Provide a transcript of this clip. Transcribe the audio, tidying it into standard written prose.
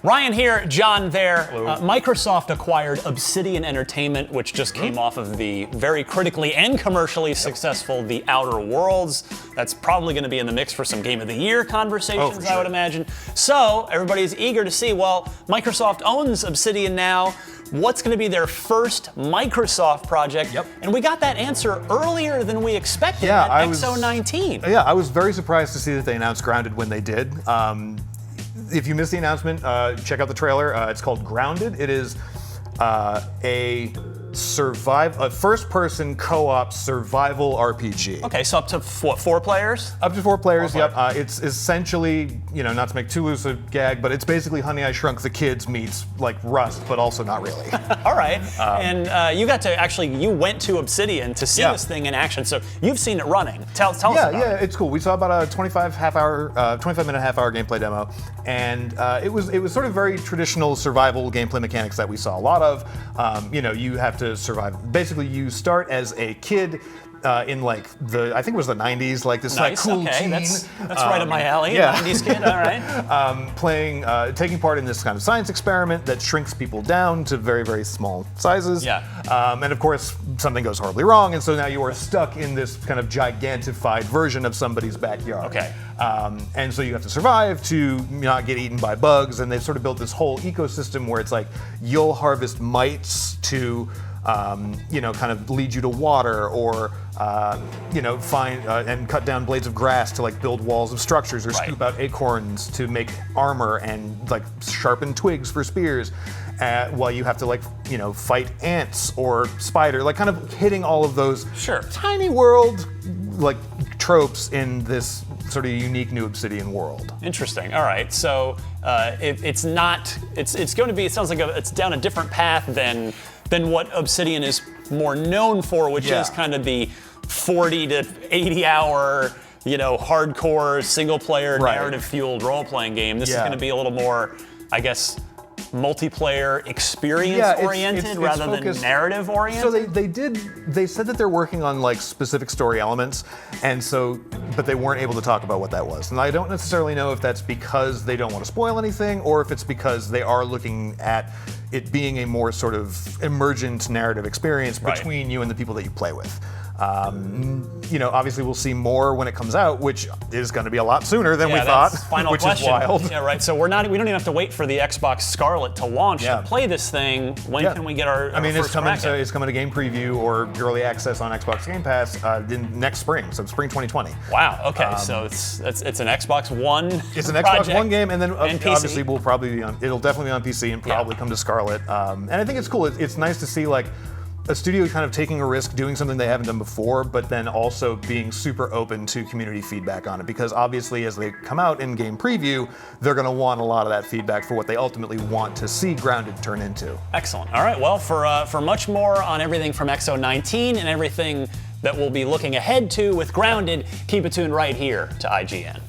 Ryan here, John there. Microsoft acquired Obsidian Entertainment, which just came off of the very critically and commercially successful The Outer Worlds. That's probably going to be in the mix for some Game of the Year conversations, I would imagine. So everybody's eager to see, well, Microsoft owns Obsidian now. What's going to be their first Microsoft project? And we got that answer earlier than we expected at X019. Yeah, I was very surprised to see that they announced Grounded when they did. If you missed the announcement, check out the trailer. It's called Grounded. It is a first-person co-op survival RPG. Okay, so up to what, 4 players? Up to 4 players, yep. It's essentially, not to make too loose a gag, but it's basically Honey, I Shrunk the Kids meets like Rust, but also not really. All right, and you got to you went to Obsidian to see this thing in action, so you've seen it running. Tell us about it. Yeah, it's cool. We saw about a 25-minute half-hour gameplay demo, and it was sort of very traditional survival gameplay mechanics that we saw a lot of. You have to survive. Basically, you start as a kid in I think it was the 90s, like this cool teen. That's right up my alley, 90s kid, all right. Taking part in this kind of science experiment that shrinks people down to very, very small sizes. And of course, something goes horribly wrong, and so now you are stuck in this kind of gigantified version of somebody's backyard. Okay. And so you have to survive to not get eaten by bugs, and they've sort of built this whole ecosystem where it's like you'll harvest mites to kind of lead you to water, or find and cut down blades of grass to build walls of structures, or scoop out acorns to make armor, and sharpen twigs for spears. While you have to fight ants or spider, kind of hitting all of those tiny world tropes in this sort of unique new Obsidian world. Interesting. All right. So it's going to be. It sounds like it's down a different path than what Obsidian is more known for, which is kind of the 40 to 80 hour, hardcore single-player narrative-fueled role-playing game. This is going to be a little more, I guess, multiplayer experience-oriented rather than narrative-oriented. So they said that they're working on specific story elements, but they weren't able to talk about what that was. And I don't necessarily know if that's because they don't want to spoil anything, or if it's because they are looking at it being a more sort of emergent narrative experience between you and the people that you play with. Obviously we'll see more when it comes out, which is going to be a lot sooner than we thought, which is wild. Yeah, right. So we don't even have to wait for the Xbox Scarlet to launch to play this thing. When can we get our it's coming to game preview or early access on Xbox Game Pass next spring, so spring 2020. Wow. Okay. So it's an Xbox One. It's an Xbox One game, and then obviously it'll definitely be on PC and probably come to Scarlet. And I think it's cool. It's nice to see a studio kind of taking a risk, doing something they haven't done before, but then also being super open to community feedback on it. Because obviously, as they come out in game preview, they're going to want a lot of that feedback for what they ultimately want to see Grounded turn into. Excellent. All right. Well, for much more on everything from X019 and everything that we'll be looking ahead to with Grounded, keep it tuned right here to IGN.